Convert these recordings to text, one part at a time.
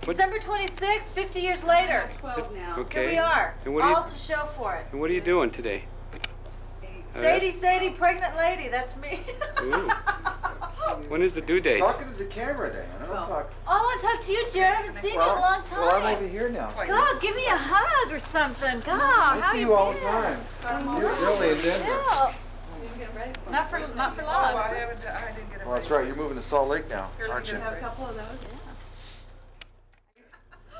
December 26th, 50 years later. 12 now. Here Okay. we are, And all to show for it. And what are you doing today? Sadie, pregnant lady, that's me. Ooh. When is the due date? Talking to the camera, Dan. I don't talk. Oh, I want to talk to you, Jared. I haven't seen you in a long time. Well, I'm over here now. God, give me a hug or something. God, I how see you you all been? the time. You're really in Denver. Yeah. Not for long. Oh, I didn't get it. Well, that's right. You're moving to Salt Lake now, aren't you? Have a couple of those.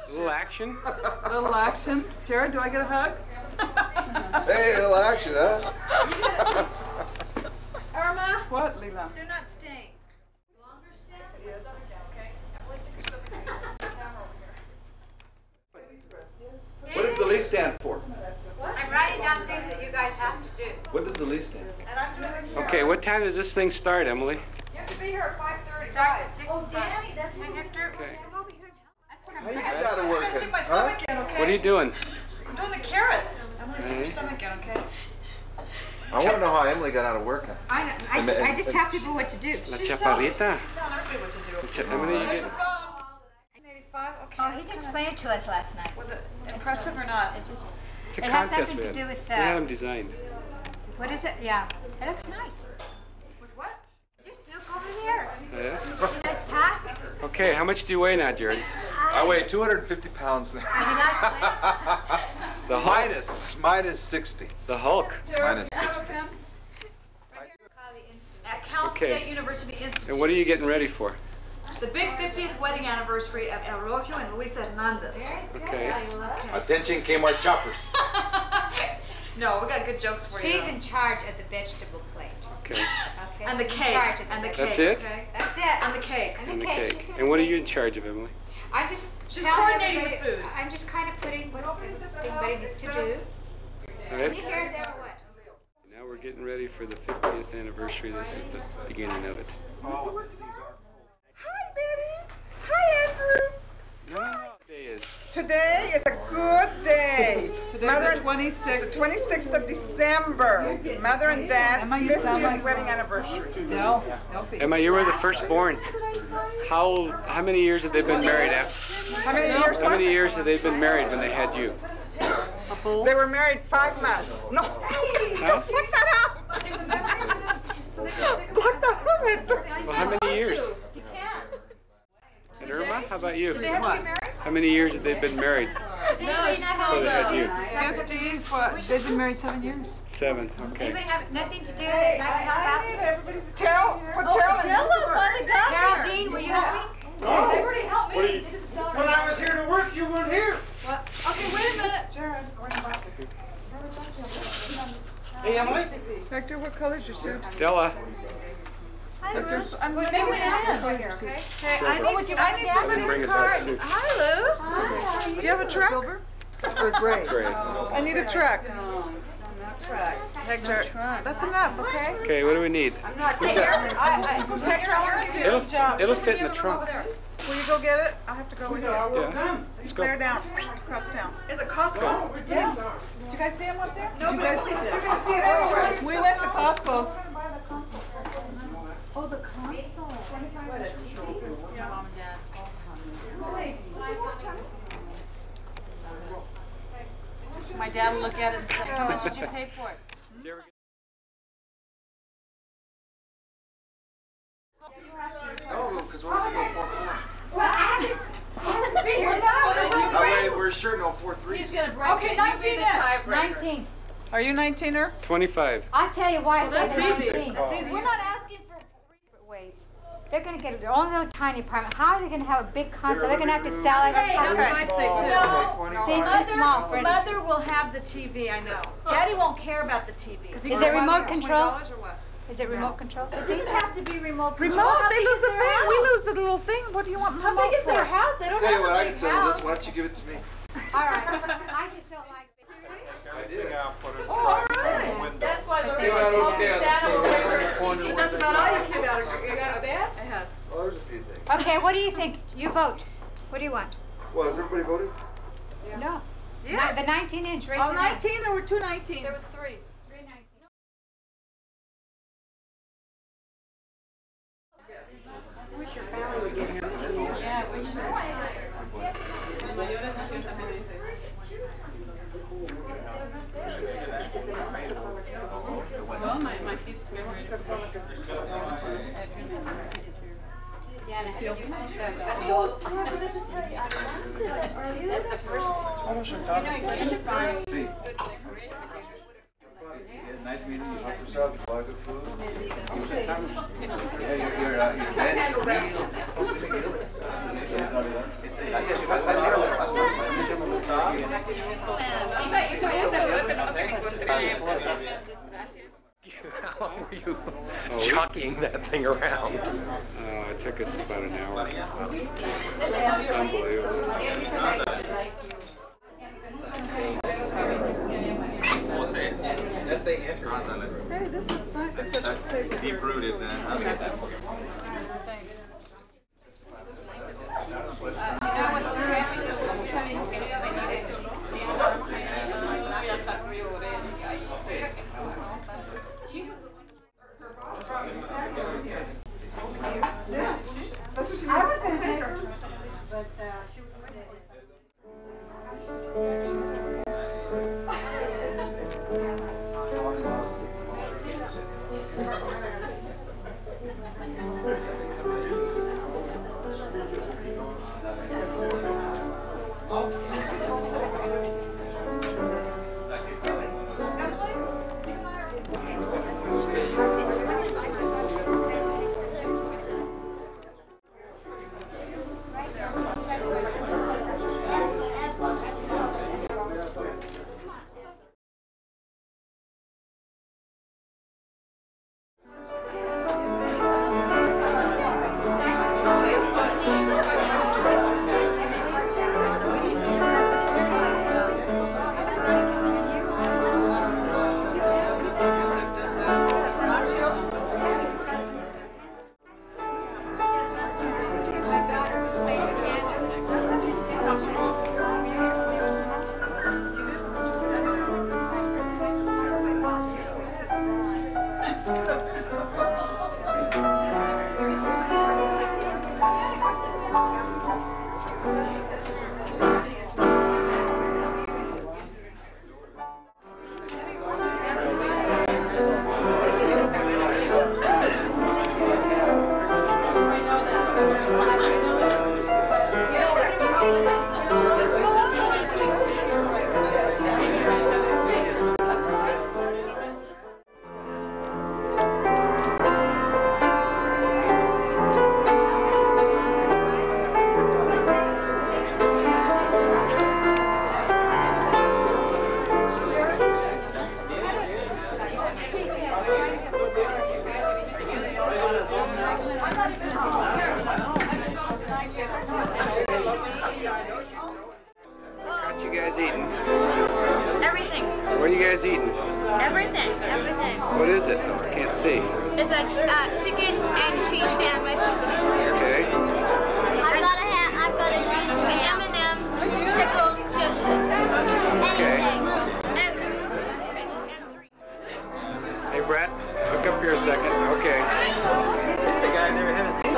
A little action? A little action. Jared, do I get a hug? Hey, a little action, huh? Irma? What, Leela? They're not staying. Longer stay? Yes. Okay. What does the lease stand for? I'm writing down things that you guys have to do. What does the lease stand for? And I'm doing it. Okay, what time does this thing start, Emily? You have to be here at 5:30. Starts at 6 Oh, Danny, that's my Hector. Okay. I'm over here. That's what I'm How you doing. get out of work? Stick my stomach in, okay? What are you doing? I'm doing the carrots. I'm gonna stick your stomach in, okay? I want to know how Emily got out of work. I just tell people what to do. La She's chaparrita? telling everybody what to do. Emily, you There's get... a phone. 1985, okay. Oh, he did explain it to us last night. Was it impressive or not? It just, It's a it has contest something to we do had. with, We had them designed. what is it? Yeah, it looks nice. With what? Just look over there. Yeah? She does talk. Okay, how much do you weigh now, Jared? I weigh 250 pounds now. The Hulk. minus 60. The Hulk. Minus 60. At Cal Okay. State University Institute. And what are you getting ready for? The big 50th wedding anniversary of Eulogio and Luisa Hernandez. Okay. Attention, Kmart choppers. No, we got good jokes for you. She's in charge of the vegetable plate. Okay. Okay, And the she's in cake. charge of the And the vegetable cake. That's it? Okay? That's it. And the cake. And And the cake. cake. She's gonna And what are make- you in charge of, Emily? I just She's tell coordinating the everybody- food. I'm just kind of putting what everybody needs to do. All Can you right. hear there or what? Now we're getting ready for the 50th anniversary. This is the beginning of it. Hi, Betty. Hi, Andrew. No, today is. Today is a good day. Today's the 26th. The 26th of December. Mother and Dad's Emma, you sound 50th like- wedding anniversary. Del. Emma, you were the firstborn. How many years have they been married after? How many years? How many years have they been married when they had you? They were married 5 months. No. Huh? Block that out. Block that out, Andrew. Well, how many years? You can't. And Irma, how about you? They have to get married? How many years have they been married Does anybody not before they had have you? 50. What? They've been married 7 years. 7. Okay. anybody have nothing to do that like to help I need out? everybody's Terrell. Put Oh, Terrell in. Della finally got here. Geraldine, will you help me? They already helped me. They did the salad. When I was here to work, you weren't here. Okay, wait a minute. Jared, where did you buy this? Hey, Emily. Hector, what color's your suit? Della. Hector's, I'm Maybe looking it at is. Hey, I need somebody's Bring it car. back, Sue. Hi, Lou. Do you have a truck? silver or gray? Great. I need a truck. Hector, that's enough, okay? Okay, what do we need? Hector, I need It'll, a job. it'll fit in the trunk. Will you go get it? I'll have to go with you. Yeah. It's go. clear down, across town. Is it Costco? Did you guys see him up there? No, but Emily did. See it everywhere. We went to Costco's. Oh, the console. What, a TV? Yeah. Mom and Dad. My dad will look at it and say, how much did you pay for it? No, because we're going to go 4-4. Well, I have to be here. That way we're sure no 4-3s. He's gonna break Okay, it. 19 inch. 19. Are you 19er? 25. I'll tell you why I said that's easy. 19. We're not asking for Different ways. They're going to get their own little tiny apartment. How are they going to have a big concert? They're going to have to sell it. Hey, that's what I say too. See, too small for anything. Mother will have the TV, I know. Daddy won't care about the TV. Is it remote control? $20 or what? Is it remote control? Does it have to be remote control? Remote, How they big lose is the their thing. house? We lose the little thing. What do you want How remote big is for? their house? They don't Tell you have what, a I big can settle house. this. Why don't you give it to me? All right. I just don't like it. I did. All right. That's why they're Came out okay on the TV. That's about all you came out of. You got a bed? I had. Well, there's a few things. Okay, what do you think? You vote. What do you want? Well, has everybody voted? No. Yes. The 19-inch. Raise All your hand. 19, there were 2 19s. There was 3. Yeah, we should. That's the first. Nice meeting you. Help yourself. A lot of good food. Yeah, your dad's How long were you jockeying that thing around? It took us about an hour. It's unbelievable. That's the enter. Hey, this looks nice. Except it's safe. Deep rooted, then. I'll get that for you. What you guys eating? Everything. What are you guys eating? Everything. Everything. What is it though? I can't see. It's a chicken and cheese sandwich. Okay. I've got a cheese M&M's, pickles, chips, Okay. anything. Hey Brett, look up here a second. Okay. This is a guy I never haven't seen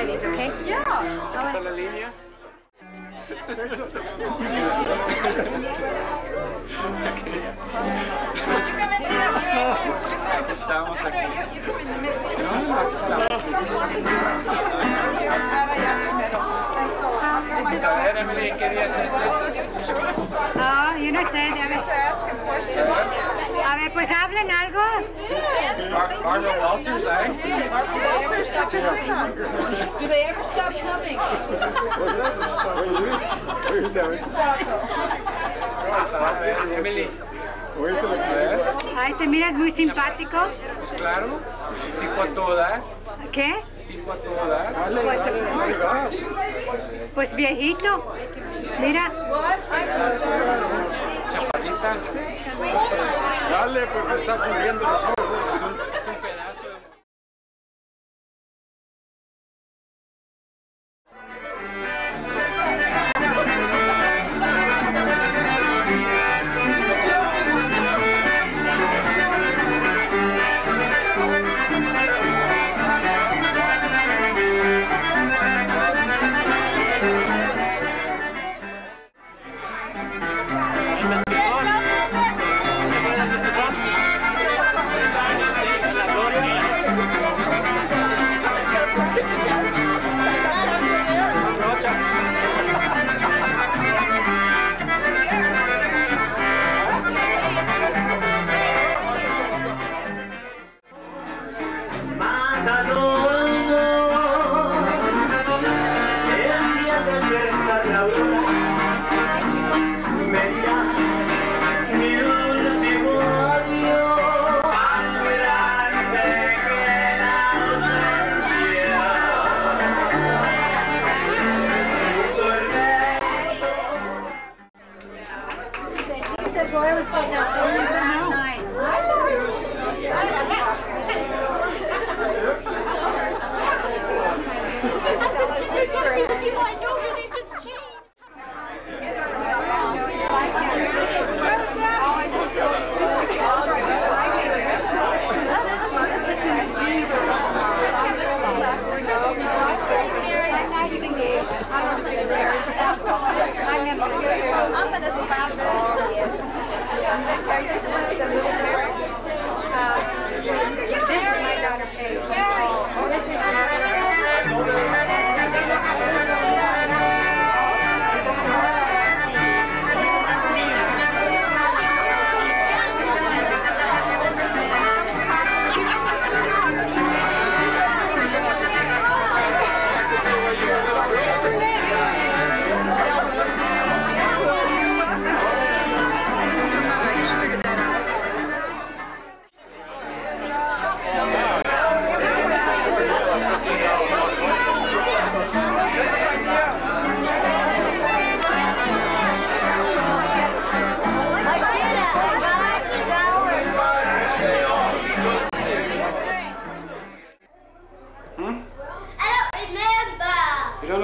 of these, okay? ¿Está la línea? Aquí estamos, aquí. No, aquí estamos. A ver, Emily, ¿qué día es este? Ah, yo no sé, a ver, pues hablen algo. Barbara Walters, ¿eh? Walters, put your thing on. Do they ever stop coming? Emily. Ay, te miras muy simpático. Pues claro, tipo a todo dar. ¿Qué? Tipo a todo dar. Pues viejito. Mira. Chapatita. Dale, pues me está cubriendo los ojos. Es un pedazo de...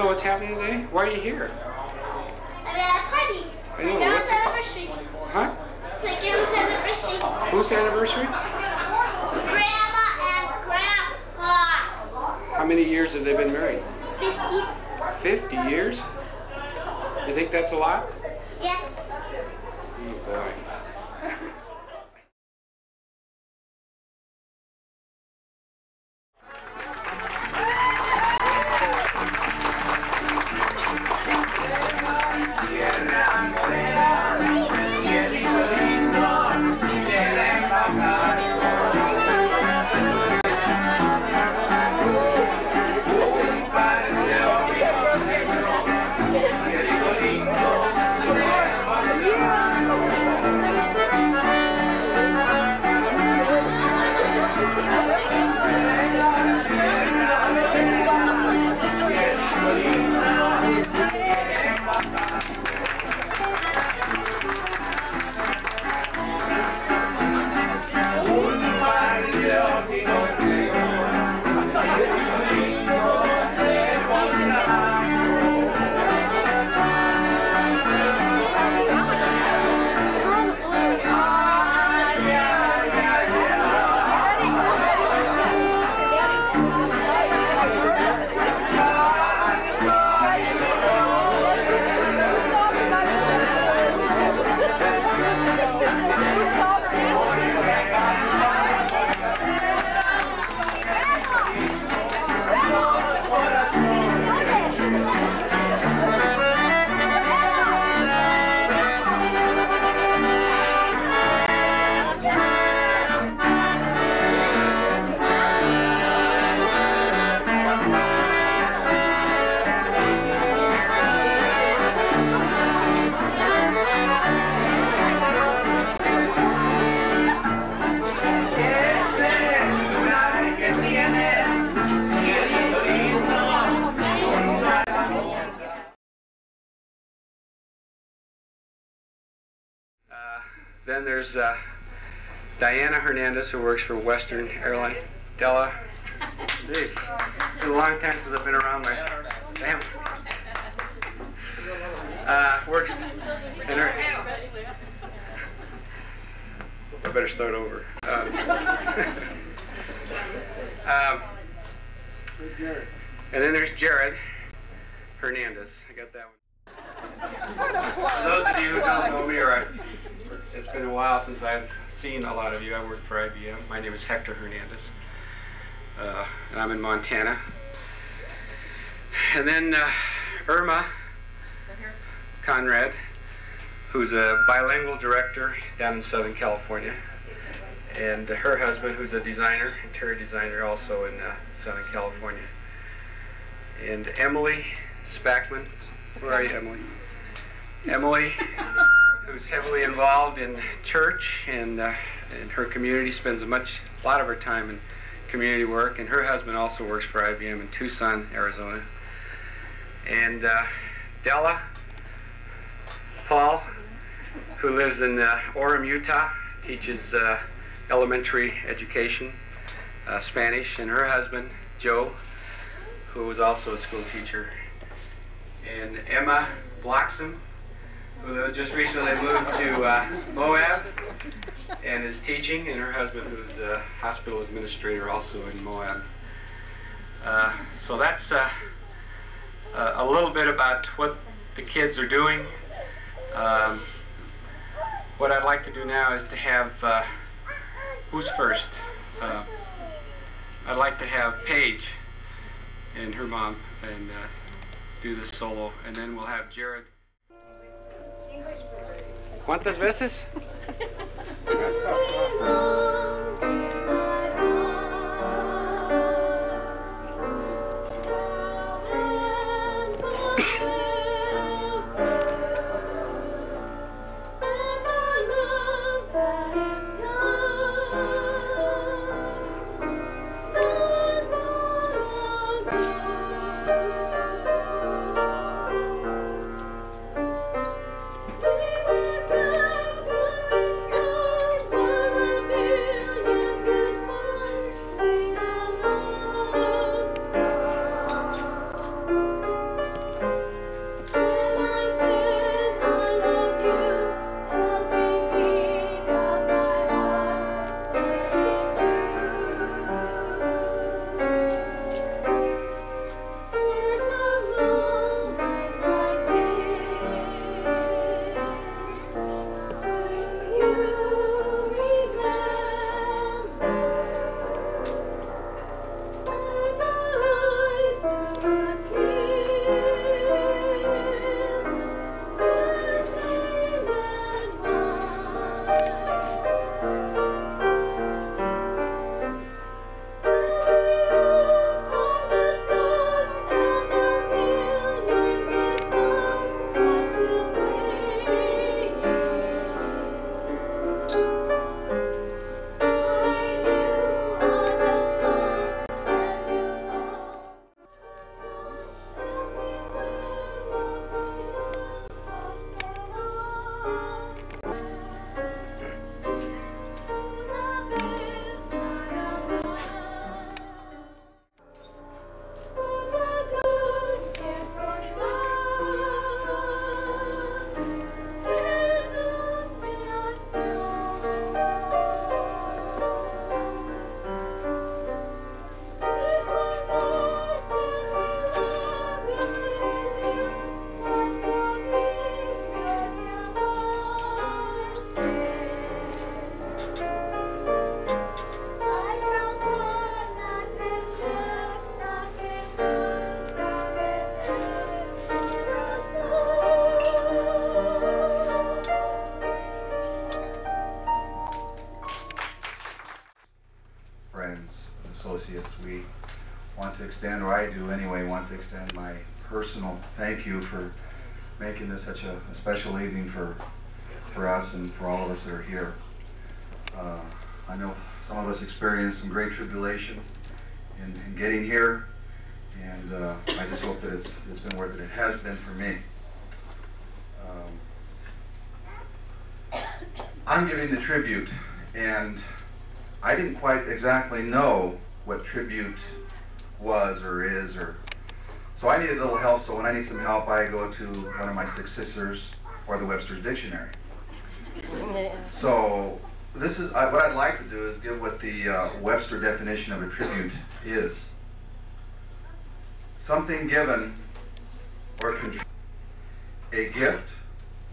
What's happening today? Why are you here? I'm at a party. I know. My dad's What's anniversary. Huh? It's my grandma's anniversary. Whose anniversary? Grandma and Grandpa. How many years have they been married? 50. 50 years? You think that's a lot? Yeah. Oh boy. then there's Diana Hernandez, who works for Western Airlines. Della, geez, it's been a long time since I've been around my family. Works in her. I better start over. And then there's Jared Hernandez. I got that one. For those of you who don't know me, it's been a while since I've seen a lot of you. I work for IBM. My name is Hector Hernandez, and I'm in Montana. And then Irma Conrad, who's a bilingual director down in Southern California, and her husband, who's a designer, interior designer, also in Southern California. And Emily Spackman, where are you, Emily? Emily, who's heavily involved in church and in her community, spends a lot of her time in community work, and her husband also works for IBM in Tucson, Arizona. And Della Paul, who lives in Orem, Utah, teaches elementary education, Spanish, and her husband, Joe, who was also a school teacher. And Emma Bloxham, who just recently moved to Moab and is teaching, and her husband, who's a hospital administrator also in Moab. So that's a little bit about what the kids are doing. What I'd like to do now is to have, who's first? I'd like to have Paige and her mom and do the solo, and then we'll have Jared. ¿Cuántas veces? We want to extend, or I do anyway, want to extend my personal thank you for making this such a special evening for us and for all of us that are here. I know some of us experienced some great tribulation in getting here, and I just hope that it's been worth it. It has been for me. I'm giving the tribute, and I didn't quite exactly know what tribute was or is, so I needed a little help. So when I need some help, I go to one of my 6 sisters or the Webster's Dictionary. So this is what I'd like to do is give what the Webster definition of a tribute is: something given or contributed, a gift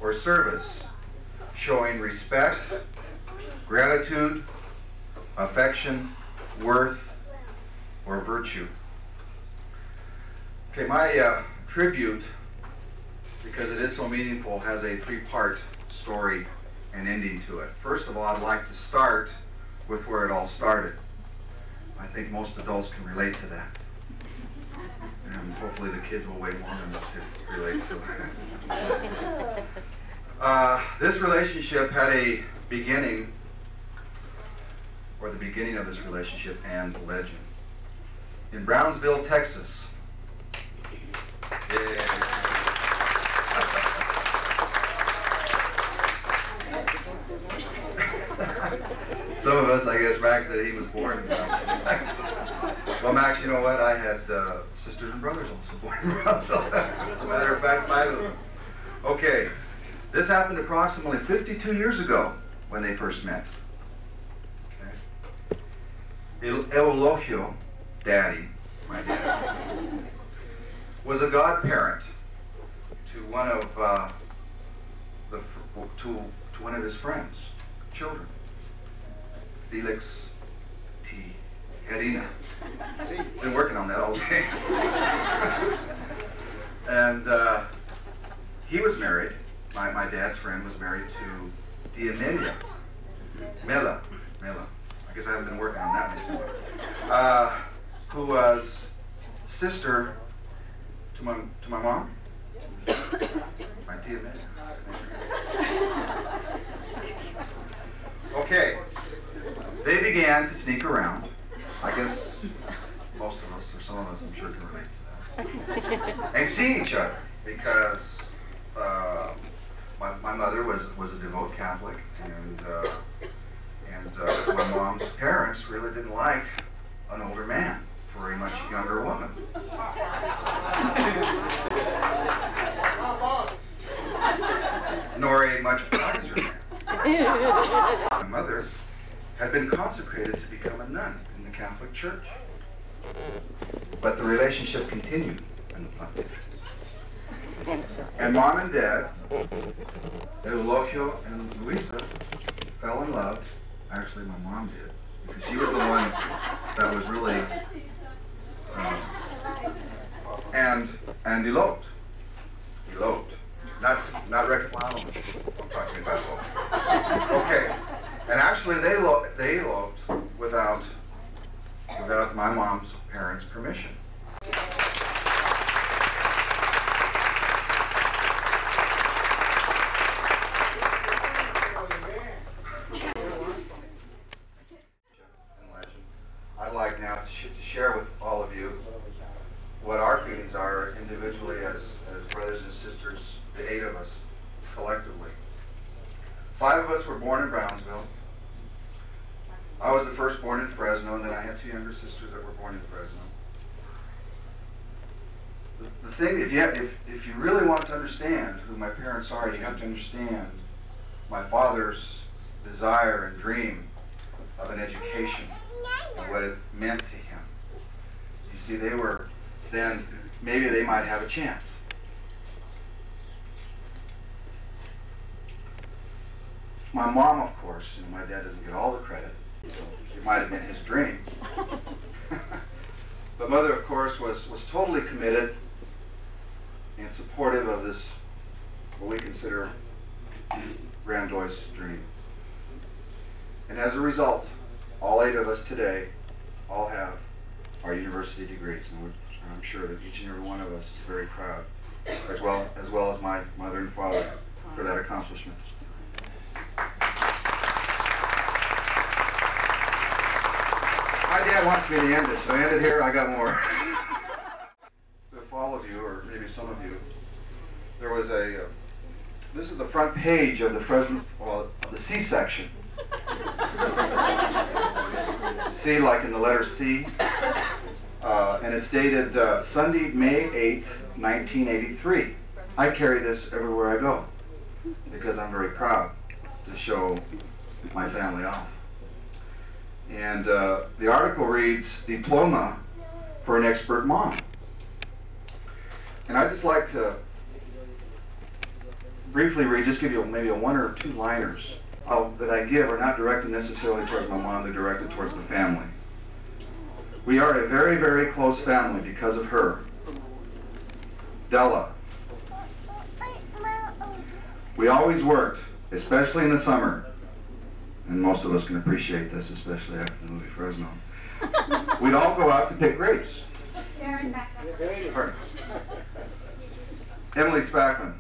or service showing respect, gratitude, affection, worth, or virtue. Okay, my tribute, because it is so meaningful, has a 3-part story and ending to it. First of all, I'd like to start with where it all started. I think most adults can relate to that. And hopefully the kids will wait long enough to relate to it. This relationship had a beginning, or the beginning of this relationship and the legend, in Brownsville, Texas. Yeah. Some of us, I guess Max said he was born in Brownsville. Well, Max, you know what? I had sisters and brothers also born in Brownsville. As a matter of fact, 5 of them. Okay, this happened approximately 52 years ago when they first met. Eulogio, Daddy, my dad, was a godparent to one of one of his friends' children, Felix T. Harina. Been working on that all day. And he was married. My dad's friend was married to Mela. I guess I haven't been working on that much. Who was sister to my mom, my tia Mela. Okay, they began to sneak around. I guess most of us, or some of us, I'm sure, can relate to that. And seeing each other, because my mother was a devout Catholic, and my mom's parents really didn't like an older man for a much younger woman. Nor a much wiser man. My mother had been consecrated to become a nun in the Catholic Church. But the relationship continued in the Catholic Church. And Mom and Dad, Eulogio and Luisa, fell in love. Actually, my mom did, because she was the one that was really and eloped. Not reconciled. I'm talking about both. Okay, and actually they eloped without my mom's parents' permission. I'd like now to share with all of you what our feelings are individually as brothers and sisters, the 8 of us collectively. 5 of us were born in Brownsville. I was the first born in Fresno, and then I had 2 younger sisters that were born in Fresno. The thing, if you really want to understand who my parents are, you have to understand my father's desire and dream of an education and what it meant to him. You see, they were then, maybe they might have a chance. My mom, of course, my dad doesn't get all the credit. It might have been his dream. But Mother, of course, was totally committed and supportive of this, what we consider grandiose dream. And as a result, all 8 of us today all have our university degrees, and I'm sure that each and every one of us is very proud, as well as my mother and father, for that accomplishment. My dad wants me to end it, so I end it here. I got more. If all of you, or maybe some of you, there was a this is the front page of the Fresno, well, of the C section. C, like in the letter C. And it's dated Sunday, May 8th, 1983. I carry this everywhere I go because I'm very proud to show my family off. And the article reads, Diploma for an Expert Mom. And I'd just like to briefly read, just give you maybe a one or two liners that I give are not directed necessarily towards my mom, they're directed towards the family. We are a very, very close family because of her. Della. We always worked, especially in the summer. And most of us can appreciate this, especially after the movie Fresno. We'd all go out to pick grapes. Pardon. Emily Spackman.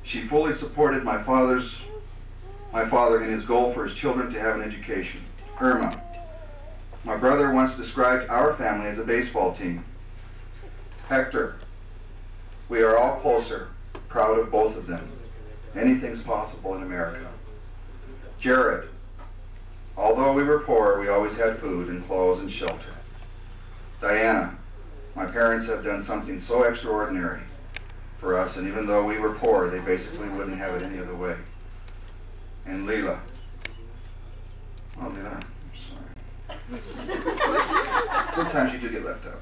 She fully supported my father in his goal for his children to have an education. Irma. My brother once described our family as a baseball team. Hector. We are all closer, proud of both of them. Anything's possible in America. Jared. Although we were poor, we always had food and clothes and shelter. Diana. My parents have done something so extraordinary for us, and even though we were poor, they basically wouldn't have it any other way. And Leela. Oh, Leela, I'm sorry. Sometimes you do get left out.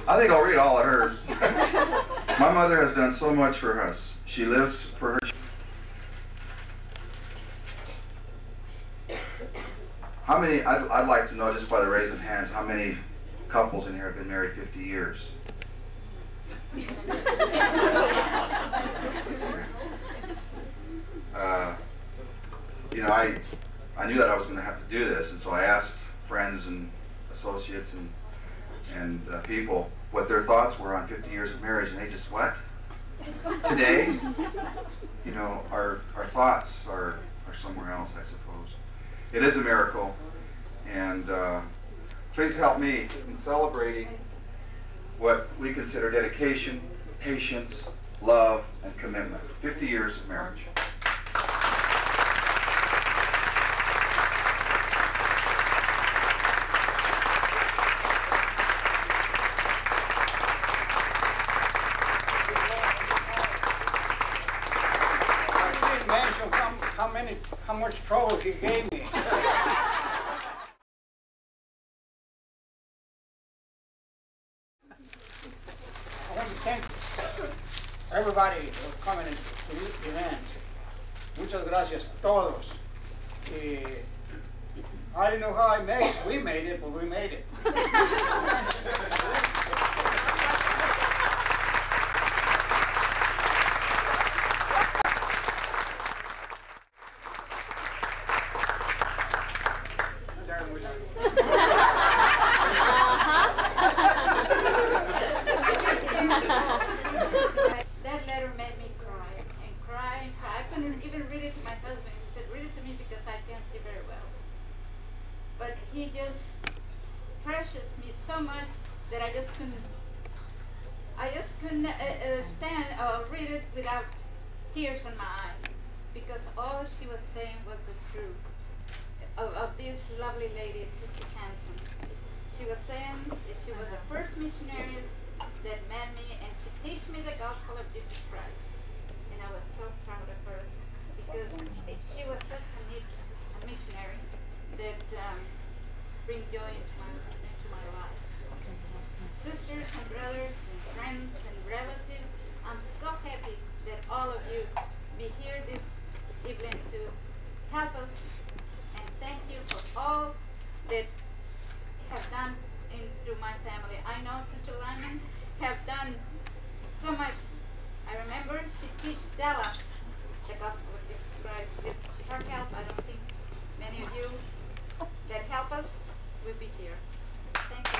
I think I'll read all of hers. My mother has done so much for us. She lives for her. How many, I'd like to know just by the raise of hands, how many couples in here have been married 50 years? You know, I knew that I was going to have to do this, and so I asked friends and associates and people what their thoughts were on 50 years of marriage, and they just, what? Today, you know, our thoughts are somewhere else, I suppose. It is a miracle, and please help me in celebrating what we consider dedication, patience, love, and commitment. 50 years of marriage. How much trouble he gave me. I want to thank everybody for coming to this event. Muchas gracias a todos. I don't know how we made it, but we made it. That letter made me cry and cry and cry. I couldn't even read it to my husband. He said, read it to me because I can't see very well. But he just precious me so much that I just couldn't stand or read it without tears in my eyes, because all she was saying was the truth of this lovely lady, Sister Hanson. She was saying that she was the first missionary that met me, and she taught me the gospel of Jesus Christ. And I was so proud of her because she was such a neat missionary that bring joy into my life. Sisters and brothers and friends and relatives, I'm so happy that all of you be here this evening to help us, and thank you for all that have done into my family. I know Sister Lyman have done so much. I remember she teach Della the gospel of Jesus Christ. With her help, I don't think many of you that help us will be here. Thank you.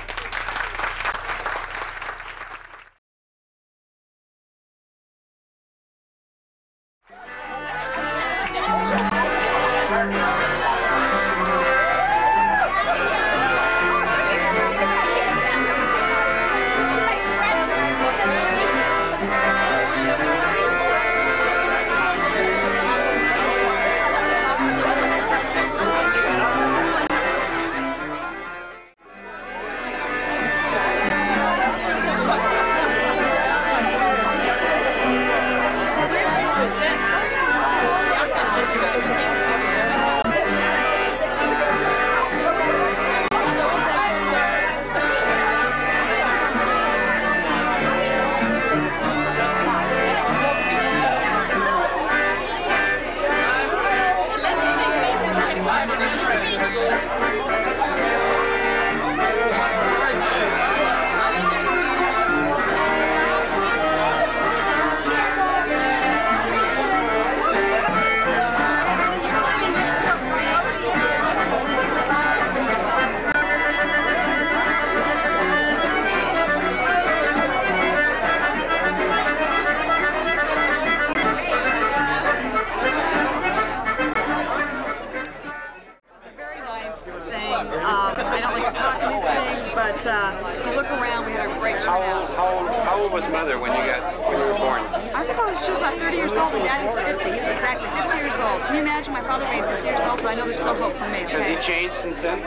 Exactly, 50 years old. Can you imagine my father being 50 years old, so I know there's still hope for me. Has he changed since then?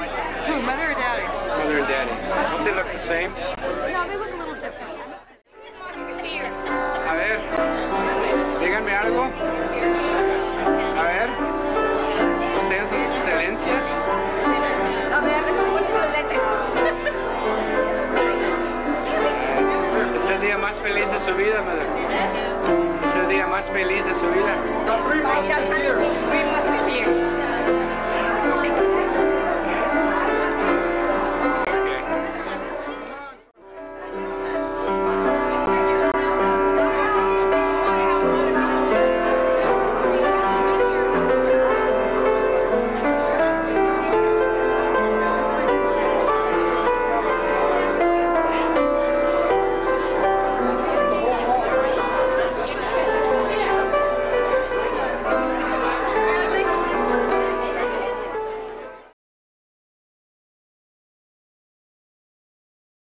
Who, mother or daddy? Mother and daddy. Don't they look the same? No, they look a little different. A ver, díganme algo. A ver, ustedes son sus excelencias. A ver, ponle los lentes. Es el día más feliz de su vida, madre. Es el día más feliz de su vida. The three musketeers.